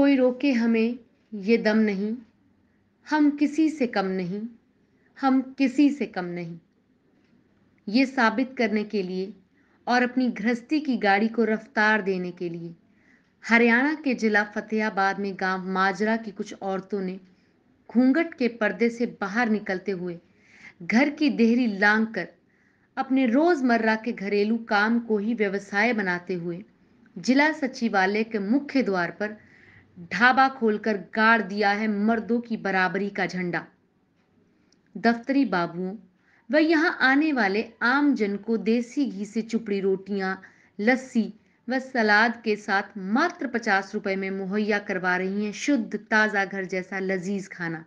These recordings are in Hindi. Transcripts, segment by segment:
कोई रोके हमें ये दम नहीं, हम किसी से कम नहीं, हम किसी से कम नहीं। ये साबित करने के लिए और अपनी गृहस्थी की गाड़ी को रफ्तार देने के लिए हरियाणा के जिला फतेहाबाद में गांव माजरा की कुछ औरतों ने घूंघट के पर्दे से बाहर निकलते हुए घर की देहरी लांघ कर अपने रोजमर्रा के घरेलू काम को ही व्यवसाय बनाते हुए जिला सचिवालय के मुख्य द्वार पर ढाबा खोलकर गाड़ दिया है मर्दों की बराबरी का झंडा। दफ्तरी बाबुओं व यहाँ आने वाले आम जन को देसी घी से चुपड़ी रोटियां, लस्सी व सलाद के साथ मात्र 50 रुपए में मुहैया करवा रही हैं शुद्ध ताज़ा घर जैसा लजीज खाना।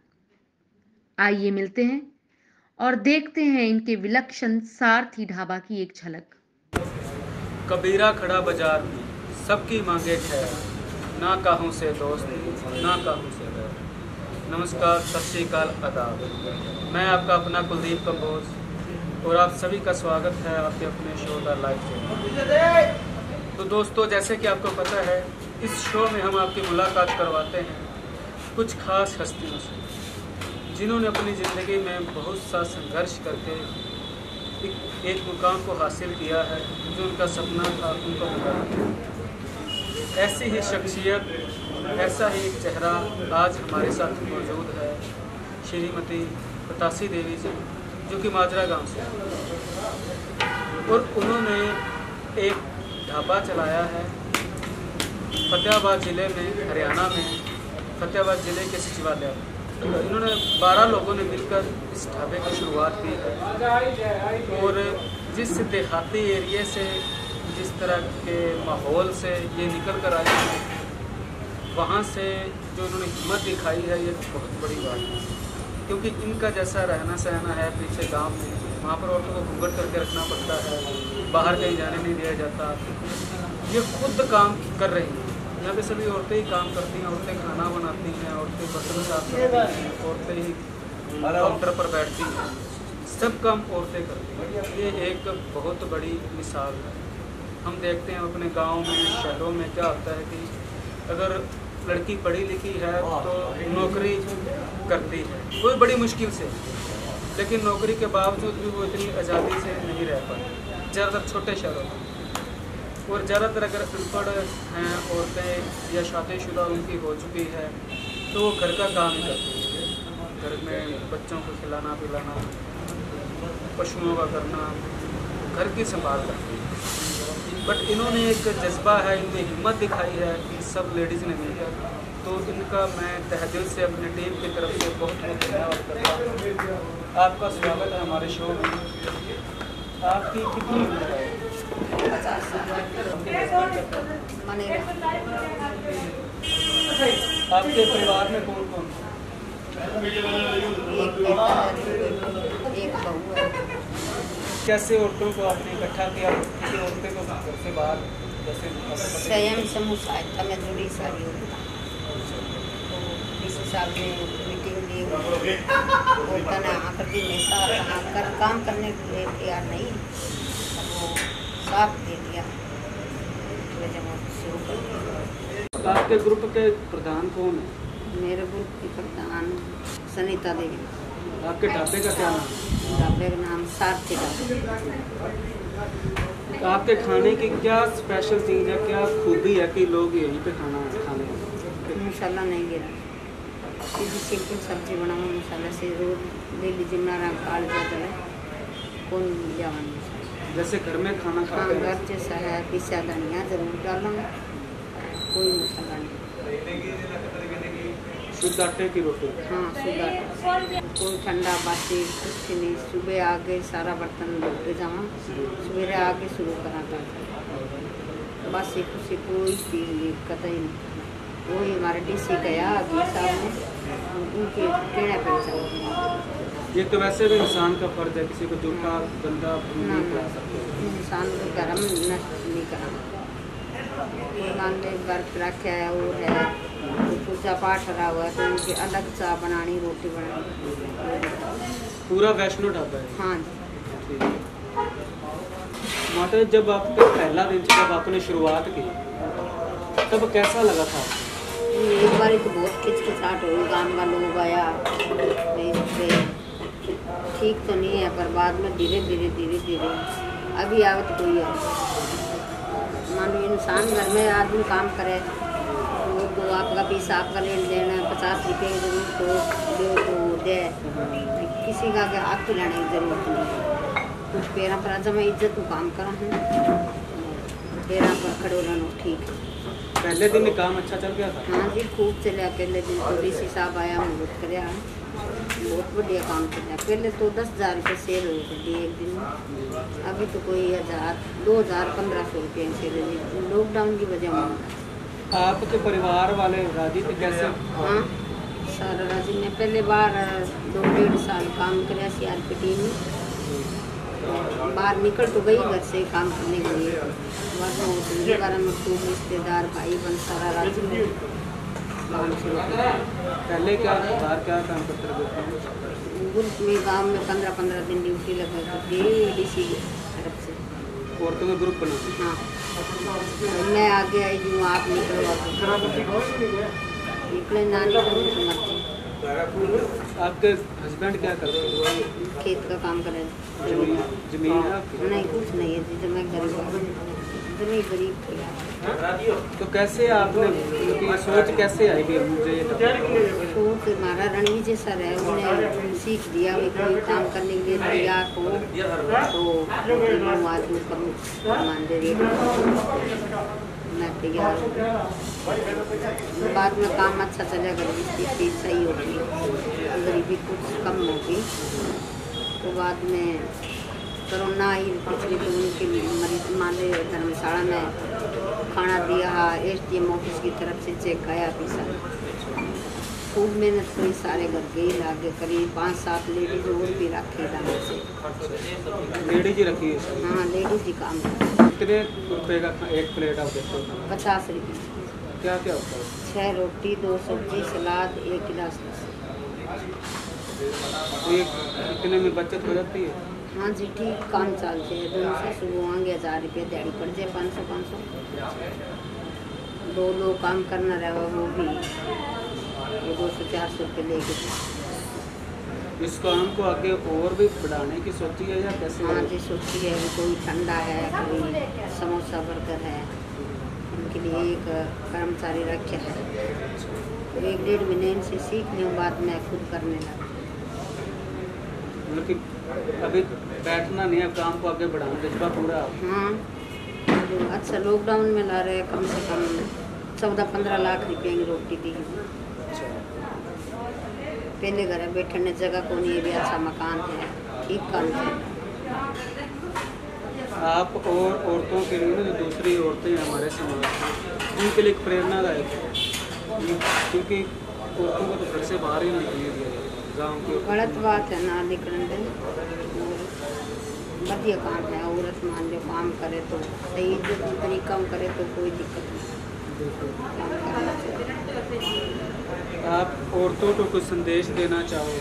आइए मिलते हैं और देखते हैं इनके विलक्षण सारथी ढाबा की एक झलक। कबीरा खड़ा बाजार में सबकी मांगे खैर, ना काहूं से दोस्त ना काहूं से बैर। नमस्कार, सत श्री अकाल, आदाब। मैं आपका अपना कुलदीप कंबोज और आप सभी का स्वागत है आपके अपने शो द लाइफ चैनल। तो दोस्तों, जैसे कि आपको पता है, इस शो में हम आपकी मुलाकात करवाते हैं कुछ खास हस्तियों से जिन्होंने अपनी ज़िंदगी में बहुत सा संघर्ष करके एक मुकाम को हासिल किया है जो उनका सपना था, उनको मिला। ऐसी ही शख्सियत, ऐसा ही एक चेहरा आज हमारे साथ मौजूद है, श्रीमती पतासी देवी जी, जो कि माजरा गांव से हैं। और उन्होंने एक ढाबा चलाया है फतेहाबाद ज़िले में, हरियाणा में, फतेहाबाद ज़िले के सचिवालय में। इन्होंने 12 लोगों ने मिलकर इस ढाबे की शुरुआत की है और जिस देहाती एरिए से, जिस तरह के माहौल से ये निकल कर आए हैं, वहाँ से जो इन्होंने हिम्मत दिखाई है, ये बहुत बड़ी बात है। क्योंकि इनका जैसा रहना सहना है पीछे गांव में, वहाँ पर औरतों को घूंघट करके रखना पड़ता है, बाहर कहीं जाने नहीं दिया जाता। ये खुद काम कर रही हैं। यहाँ पे सभी औरतें ही काम करती हैं, औरतें खाना बनाती हैं, औरतें बर्तन साफ करती हैं, औरतें ही काउंटर पर बैठती हैं, सब काम औरतें करती हैं। ये एक बहुत बड़ी मिसाल है। हम देखते हैं अपने गांव में, शहरों में क्या होता है कि अगर लड़की पढ़ी लिखी है तो नौकरी करती है, कोई बड़ी मुश्किल से, लेकिन नौकरी के बावजूद भी वो इतनी आज़ादी से नहीं रह पाती, ज़्यादातर छोटे शहरों में। और ज़्यादातर अगर अनपढ़ हैं औरतें या शादीशुदा उनकी हो चुकी है तो वो घर का काम ही करती है, घर में बच्चों को खिलाना पिलाना, पशुओं का करना, घर की संभाल करती है। बट इन्होंने एक जज्बा है, इनकी हिम्मत दिखाई है कि सब लेडीज़ ने मिलकर, तो इनका मैं तहे दिल से अपनी टीम की तरफ से बहुत बहुत धन्यवाद करता हूँ। आपका स्वागत है हमारे शो में। आपकी कितनी उम्र है? 50 आपके परिवार में कौन कौन है? एक बहू है। कैसे औरतों को आपने इकट्ठा किया? किसी औरतें को घर से बाहर जैसे स्वयं समूह सहायता में जुड़ी सारी औरतें, इस हिसाब से मीटिंग ली। औरतें ने आकर भी हमेशा काम करने के लिए तैयार नहीं, वो साथ दे दिया तो जब शुरू कर दिया। आपके ग्रुप के प्रधान कौन है? मेरे ग्रुप की प्रधान सनीता देवी। आपके ढाबे का क्या नाम है? ढाबे का नाम सारथी ढाबा। आपके खाने की क्या स्पेशल चीज़ है, क्या खूबी है कि लोग यहीं पे खाना खाने? मसाला नहीं गिरा, सीधी सिंपल सब्जी बनाओ, मसाला से रोज ले लीजिए, नारा काल जाता है कौन जवान मसाला, जैसे घर में खाना हाँ खाते हैं। घर जैसा है। पिसा धनिया जरूर डालो, कोई मसाला नहीं। शुद्ध आटे की रोटी। हाँ सुधा, कोई ठंडा बासी कुछ नहीं। सुबह आके सारा बर्तन धोते जाओ, सवेरे आके शुरू कराता बासी कुछ कोई चीज़ कतई नहीं। वही हमारे डीसी गया अगले साल में, उनके कहने पर चलते। ये तो वैसे भी इंसान का फर्ज है, किसी को जूठा गंदा नहीं खिला सकते। इंसान को गर्म नष्ट नहीं कराना। कोई मान ले बर्फ रखा है और है तो पूजा पाठ रहा हुआ है तो उनकी अलग चाय बनानी, रोटी बनानी। पूरा वैष्णो ढाबा है? हाँ जी। माता, जब आपका पहला दिन जब आपने शुरुआत की तब कैसा लगा था? एक बार तो बहुत खिचखिचाहट हुई, गांव का लोग आया ठीक तो नहीं है, पर बाद में धीरे धीरे अभी आवत कोई है। मान लो इंसान घर में आदमी काम करे तो आपका पैसा आपका लेन देन है, 50 रुपये की जरूरत हो तो दे, किसी का हाथ तो लेने की जरूरत नहीं। कुछ पैरों पर जब मैं इज्जत को काम करा हूँ, पैरों पर खड़े रहना ठीक है। पहले दिन में काम अच्छा चल गया था? हाँ जी, खूब चलिया। पहले दिन तो डीसी साहब आया, मदद कराया, बहुत बढ़िया काम किया। पहले तो 10,000 रुपये सेल हुई थी एक दिन में, अभी तो कोई 1,000, 2,000, 1,500 रुपये सेल हुई, लॉकडाउन की वजह में। आपके परिवार वाले राजी थे कैसे? हाँ, सारा राजी ने पहले बार 2-1.5 साल काम कराया CRPT में, बाहर निकल तो गई घर से काम करने के लिए, बार में खूब रिश्तेदार भाई बन सारा राजी में काम शुरू किया। पहले क्या बाहर क्या काम करते रहे? ग्रुप में गांव में 15-15 दिन ड्यूटी लगा करती डीसी की तरफ से, औरतों में ग्रुप बना। हाँ, मैं आगे आई हूँ, आप निकले ना निकले तो मर्जी। आपके हस्बैंड क्या करते हैं? खेत का काम करें। जमीन है आपकी? नहीं, कुछ नहीं है जी, मैं गरीब थी। तो कैसे आपने ये सोच कैसे आई भी मुझे ये सोच हमारा रणवीर जैसा रहे, उन्हें सीख दिया भी कोई काम करने के लिए तैयार हो तो आदमी का मान दे रही, मैं तैयार हूँ। बाद में काम अच्छा चलेगा, गरीबी स्थिति सही होगी, गरीबी कुछ कम होगी। तो बाद में कोरोना आई पिछले, तो उनके मरीज माले धर्मशाला में खाना दिया, SDM ऑफिस की तरफ से चेक आया पैसा, खूब मेहनत करी, सारे घर के ही लागे, करीब 5-7 लेडीज और भी रखे लागे से। लेडीज ही रखी है? हाँ, लेडीज ही काम करती। कितने रुपए का एक प्लेट आप देते हो? 50 रुपये। क्या क्या होता है? 6 रोटी, 2 सब्जी, सलाद, 1 गिलास लस्सी। एक कितने में बचत हो जाती है? हाँ जी, ठीक काम चलते हैं। दोनों से सुबह आएंगे 1,000 रुपये दिहाड़ी पड़ जाए, 500। 2 लोग काम करना रहा वो भी 200-400 रुपये लेके। इस काम को आगे और भी बढ़ाने की सोची है या कैसे? हाँ जी, सोची है। कोई ठंडा है, कोई समोसा बर्गर है, उनके लिए एक कर्मचारी रखे है। 1-1.5 महीने से सीख लूँ, बाद में खुद करने लगा। मतलब कि अभी बैठना नहीं है, काम को आगे बढ़ाना जज्बा पूरा। हाँ, अच्छा लॉकडाउन में ला रहे, कम से कम 14-15 लाख रुपये की रोटी दी। पहले घर बैठने जगह को नहीं, भी अच्छा मकान है, ठीक काम है। आप और औरतों के लिए ना, जो दूसरी औरतें हैं हमारे समाज में, उनके लिए एक प्रेरणादायक है, क्योंकि औरतों को तो घर से बाहर ही निकलने दिया जाए गाँव की। गलत बात है ना निकलने दें, बढ़िया काम है। औरत मान लो काम करे तो सही तरीका में करे तो कोई दिक्कत नहीं, काम करना चाहिए। आप औरतों को कुछ संदेश देना चाहो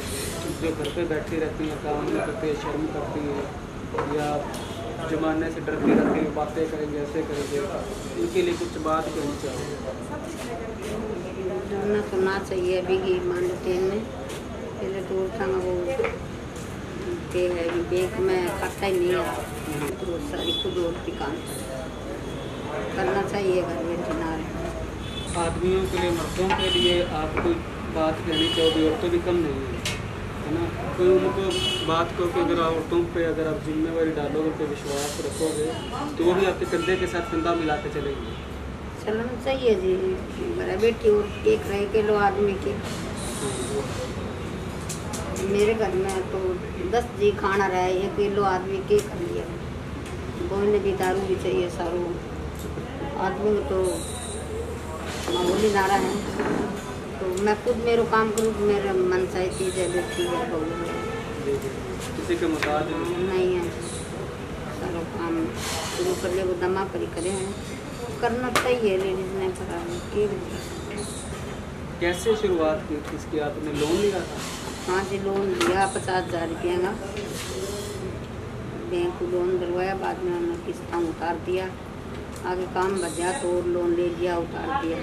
जो घर पे बैठी रहती हैं, काम नहीं करती, शर्म करती हैं या जमाने से डरती रहती हैं, बातें करेंगे ऐसे करेंगे, उनके लिए कुछ बात कहनी चाहो? डरना तो ना चाहिए। अभी की मान लो ट्रेन में पहले तो उठा वो के है कि बैंक में खाता ही नहीं है, तो सारी खुद औरती काम करना चाहिए, घर बैठे ना रहे। आदमियों के लिए, मर्दों के लिए आप कोई बात कहनी चाहोगे? औरतें भी कम नहीं है ना, कोई उनको बात करो कि अगर औरतों पे अगर आप जिम्मेवारी डालोगे, उन पर विश्वास रखोगे तो वो भी आपके कंधे के साथ कंधा मिला के चलेंगे। चलना चाहिए जी, घर बैठी और एक रहे के लो आदमी के। मेरे घर में तो 10 जी खाना रहे, 1 किलो आदमी के कर लिया, कोई ने भी दारू भी चाहिए सारू आदमी में, तो मामूली नारा है। तो मैं खुद मेरे काम करूँ, मेरे मन चाहे चीज़ है, देखती है, किसी के मुताज नहीं है। सारा काम शुरू कर ले, वो दमा पर ही करे हैं, करना चाहिए लेडीज ने। कैसे शुरुआत की थी इसकी? आपने लोन लिया था? हाँ जी, लोन लिया 50,000 रुपये का, बैंक को लोन दिलवाया, बाद में उन्होंने किस्तें उतार दिया, आगे काम बचा तो लोन ले लिया, उतार दिया।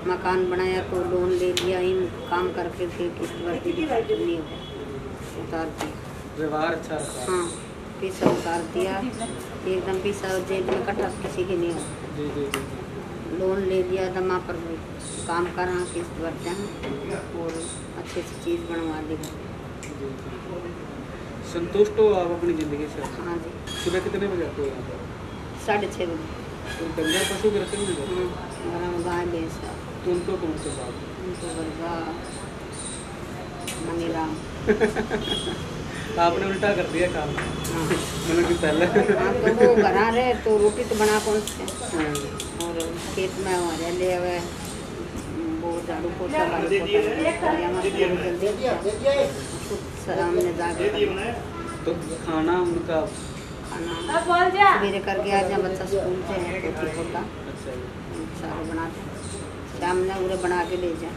मकान बनाया तो लोन ले लिया, इन काम करके फिर किस्त भरती नहीं हो, उतार दिया। व्यवहार अच्छा रखा। हाँ, पैसा उतार दिया एकदम, पैसा जेब में कटा किसी के नहीं हो। जी जी जी जी। लोन ले लिया दमा पर, काम करा, किस्त भरते हैं और अच्छी सी चीज़ बनवा दी। संतुष्ट हो आप अपनी ज़िंदगी से? हाँ जी। सुबह कितने बजे आते हो यहाँ पर? 6:30 बजे। तो डंगर पशु के रखे हुए हैं? हमारा गाय भैंस है। तो उनको कौन से बात? उनको बरगा मनीराम। आपने उल्टा कर दिया काम। हाँ। मतलब कि पहले हाँ, तो वो घरा रहे तो रोटी तो बना कौन से, हाँ। और खेत में हमारे ले हुए वो झाड़ू पोछा जल्दी सामने जाके तो खाना उनका खाना सवेरे करके आ जाए, बच्चा स्कूल से है रोटी पोता अच्छा है। सारे बनाते हैं, शाम में उन्हें बना के ले जाए।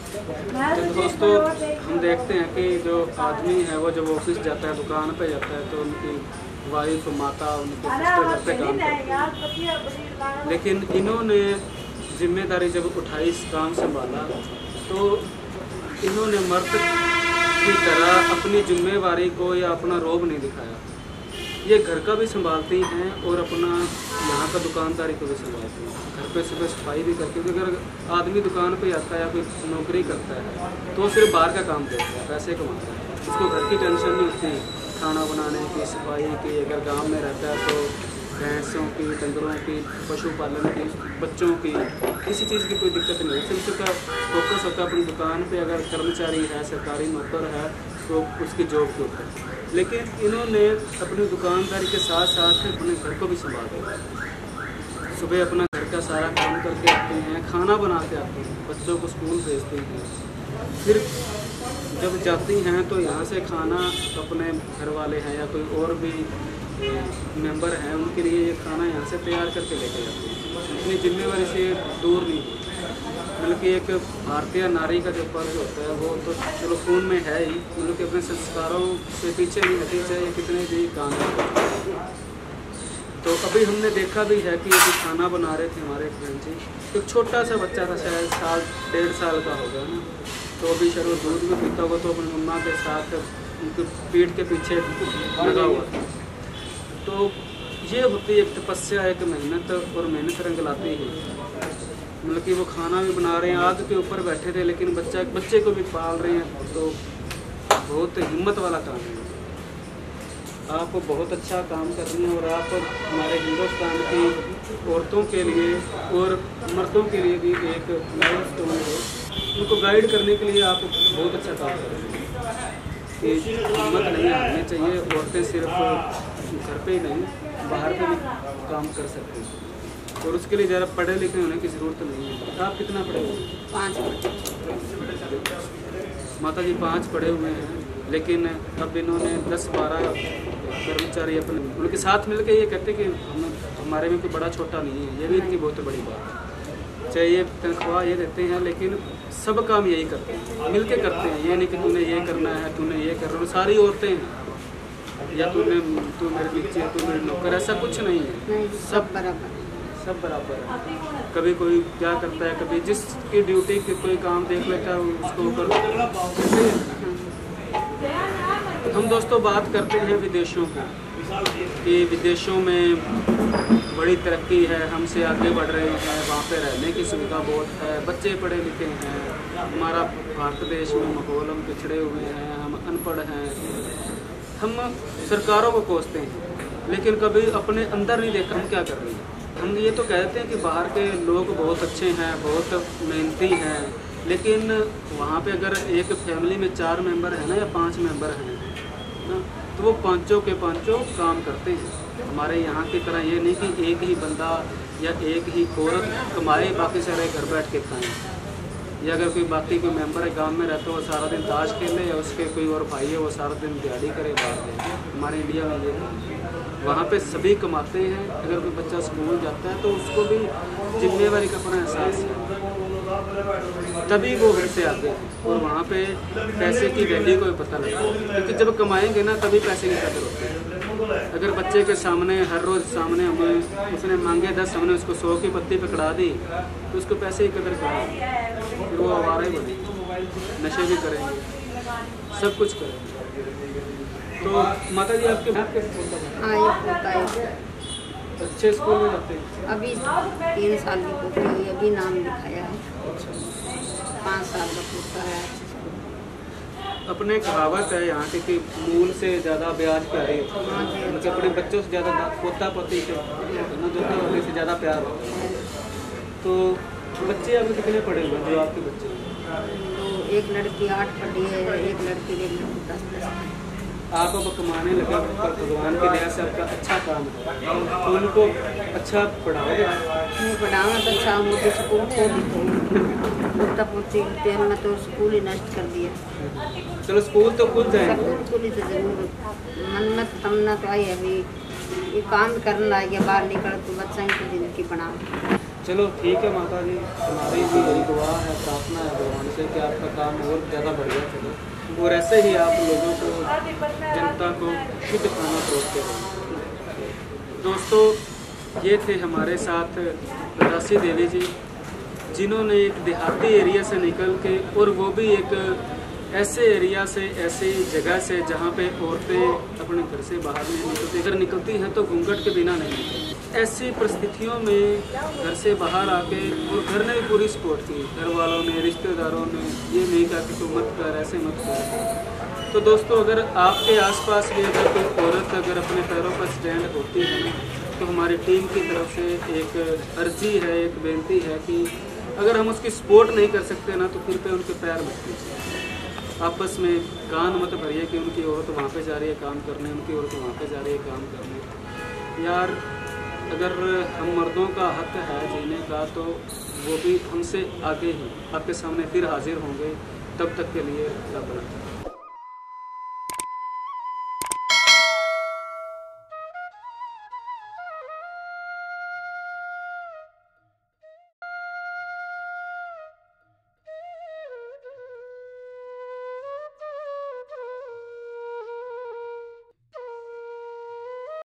तो दोस्तों हम देखते हैं कि जो आदमी है वो जब ऑफिस जाता है, दुकान पे जाता है, तो उनकी वाइफ माता उनके सिस्टर घर पे काम करती है। लेकिन इन्होंने जिम्मेदारी जब उठाई, इस काम संभाला, तो इन्होंने मर्द की तरह अपनी जिम्मेवारी को या अपना रोब नहीं दिखाया। ये घर का भी संभालती हैं और अपना यहाँ का दुकानदारी को भी संभालती हैं। घर पे सुबह सफाई भी करती है, क्योंकि अगर आदमी दुकान पे आता है या कोई नौकरी करता है तो वो सिर्फ बाहर का काम देखता है, पैसे कमाता है, उसको घर की टेंशन नहीं होती, खाना बनाने की, सफाई की। अगर गांव में रहता है तो भैंसों की, डंगरों की, पशुपालन की, बच्चों की, किसी चीज़ की कोई दिक्कत नहीं है। सिर्फ उसका फोकस होता है अपनी दुकान पे। अगर कर्मचारी है, सरकारी नौकर है, तो उसकी जॉब के ऊपर। लेकिन इन्होंने अपनी दुकानदारी के साथ साथ अपने घर को भी संभाला। सुबह अपना घर का सारा काम करके आते हैं, खाना बना के आते हैं, बच्चों को स्कूल भेजते हैं, फिर जब जाती हैं तो यहाँ से खाना अपने घर वाले हैं या कोई और भी मेंबर हैं, उनके लिए ये खाना यहाँ से तैयार करके लेके जाते हैं। अपनी जिम्मेवारी से दूर नहीं, मतलब कि एक भारतीय नारी का जो फर्ज होता है वो तो चलो खून में है ही, मतलब कि अपने संस्कारों से पीछे नहीं हटी, चाहे कितने भी काम है। तो अभी हमने देखा भी है कि अभी खाना बना रहे थे हमारे फ्रेंड जी, तो छोटा सा बच्चा था, शायद 1.5 साल का होगा ना, तो अभी शायद वो दूध में पीता होगा, तो अपनी मम्मा के साथ उनकी पीठ के पीछे लगा हुआ था। तो ये होती है एक तपस्या, एक मेहनत, और मेहनत रंग लाती है। मतलब कि वो खाना भी बना रहे हैं, आग के ऊपर बैठे थे, लेकिन बच्चे को भी पाल रहे हैं, तो बहुत हिम्मत वाला काम है। आप बहुत अच्छा काम कर रही हैं, और आप हमारे हिंदुस्तान की औरतों के लिए और मर्दों के लिए भी एक माइलस्टोन है। उनको गाइड करने के लिए आप बहुत अच्छा काम कर रहे हैं कि हिम्मत नहीं हारनी चाहिए। औरतें सिर्फ घर पे ही नहीं, बाहर पे भी काम कर सकती हैं, और उसके लिए ज़रा पढ़े लिखे होने की ज़रूरत नहीं है। आप कितना पढ़े हुए हैं? 5 माता जी 5 पढ़े हुए हैं, लेकिन अब इन्होंने 10-12 कर्मचारी अपने उनके साथ मिलकर ये कहते कि हमारे में कोई बड़ा छोटा नहीं है। ये भी इनकी बहुत बड़ी बात है। चाहे ये तनख्वाह ये देते हैं, लेकिन सब काम यही करते हैं, मिल के करते हैं। ये नहीं कि तूने ये करना है, तूने ये करना है। सारी औरतें हैं, या तू मेरे नीचे, तू मेरे नौकर, ऐसा कुछ नहीं है। सब बराबर, सब बराबर है। कभी कोई क्या करता है, कभी जिसकी ड्यूटी के कोई काम देख लेता है उसको कर। हम दोस्तों बात करते हैं विदेशों की, कि विदेशों में बड़ी तरक्की है, हमसे आगे बढ़ रहे हैं, वहाँ पे रहने की सुविधा बहुत है, बच्चे पढ़े लिखे हैं। हमारा भारत देश में माहौल, हम पिछड़े हुए हैं, हम अनपढ़ हैं, हम सरकारों को कोसते हैं, लेकिन कभी अपने अंदर नहीं देखा हम क्या कर रहे हैं। हम ये तो कहते हैं कि बाहर के लोग बहुत अच्छे हैं, बहुत मेहनती हैं, लेकिन वहाँ पे अगर एक फैमिली में 4 मेंबर हैं ना, या 5 मेंबर हैं ना, तो वो पांचों के पांचों काम करते हैं। हमारे यहाँ की तरह ये नहीं कि एक ही बंदा या एक ही औरत कमाए, बाकी सारे घर बैठ के खाएँ, या अगर कोई बाकी कोई मेंबर है गांव में रहता है वो सारा दिन ताश खेले, या उसके कोई और भाई है वो सारा दिन दिहाड़ी करे बाहर में। हमारे इंडिया में ये वहाँ पे सभी कमाते हैं। अगर कोई बच्चा स्कूल जाता है तो उसको भी जिम्मेवारी का अपना एहसास है, तभी वो घर से आते हैं, और वहाँ पे पैसे की वैल्यू को भी पता लगता है, क्योंकि जब कमाएंगे ना तभी पैसे की कदर होती है। अगर बच्चे के सामने हर रोज़ सामने हमें उसने मांगे 10, हमने उसको 100 की पत्ती पकड़ा दी तो उसको पैसे की कदर करेंगे, फिर वो आवारा ही बने, नशे भी करेंगे, सब कुछ करेंगे। तो माता जी आपके बात कैसे चलता है? हाँ, ये पोता है, अच्छे स्कूल में जाते हैं? अभी 3 साल की पोती हुई, अभी नाम लिखाया है। 5 साल का पोता है। अपने कहावत है यहाँ की कि मूल से ज़्यादा ब्याज प्यारे, मतलब अपने बच्चों से ज़्यादा पोता पोती से जोता वाली से ज़्यादा प्यार हो। तो बच्चे आपके कितने पढ़े हुए हैं जो आपके बच्चे? तो एक लड़की 8 पढ़ी है, एक लड़की 10। आप अब कमाने लगे, पर भगवान की दया से आपका अच्छा काम है तो उनको अच्छा पढ़ाओगे? नहीं पढ़ाना तो अच्छा, मुझे स्कूल को पोता पोती में तो स्कूल ही नष्ट कर दिया। चलो स्कूल तो खुद जाएंगे, स्कूल ही तो जरूर मन में तमन्ना तो आई अभी, ये काम करना लगे बाहर निकल तो बच्चा की जिंदगी बना। चलो ठीक है माता जी, हमारी भी यही दुआ है, प्रार्थना है भगवान से कि आपका काम और ज़्यादा बढ़िया चले और ऐसे ही आप लोगों को, जनता को शुद्ध खाना परोसते रहें। दोस्तों, ये थे हमारे साथ राशि देवी जी, जिन्होंने एक देहाती एरिया से निकल के, और वो भी एक ऐसे एरिया से, ऐसी जगह से जहाँ पे औरतें अपने घर से बाहर नहीं निकलती, अगर निकलती हैं तो घूंघट के बिना नहीं निकलती। ऐसी परिस्थितियों में घर से बाहर आके, और घर ने भी पूरी सपोर्ट की, घर वालों ने, रिश्तेदारों ने ये नहीं कहा कि तू मत कर, ऐसे मत कर। तो दोस्तों, अगर आपके आसपास भी अगर कोई औरत अगर अपने पैरों पर स्टैंड होती है तो हमारी टीम की तरफ से एक अर्जी है, एक बेनती है कि अगर हम उसकी सपोर्ट नहीं कर सकते ना तो फिर पे उनके पैर मत कीजिए। आपस में कान मत भरिए कि उनकी औरत वहाँ पे जा रही है काम करने, उनकी औरत वहाँ पे जा रही है काम करने। यार, अगर हम मर्दों का हक है जीने का तो वो भी हमसे आगे ही आपके सामने फिर हाजिर होंगे। तब तक के लिए रब रखा।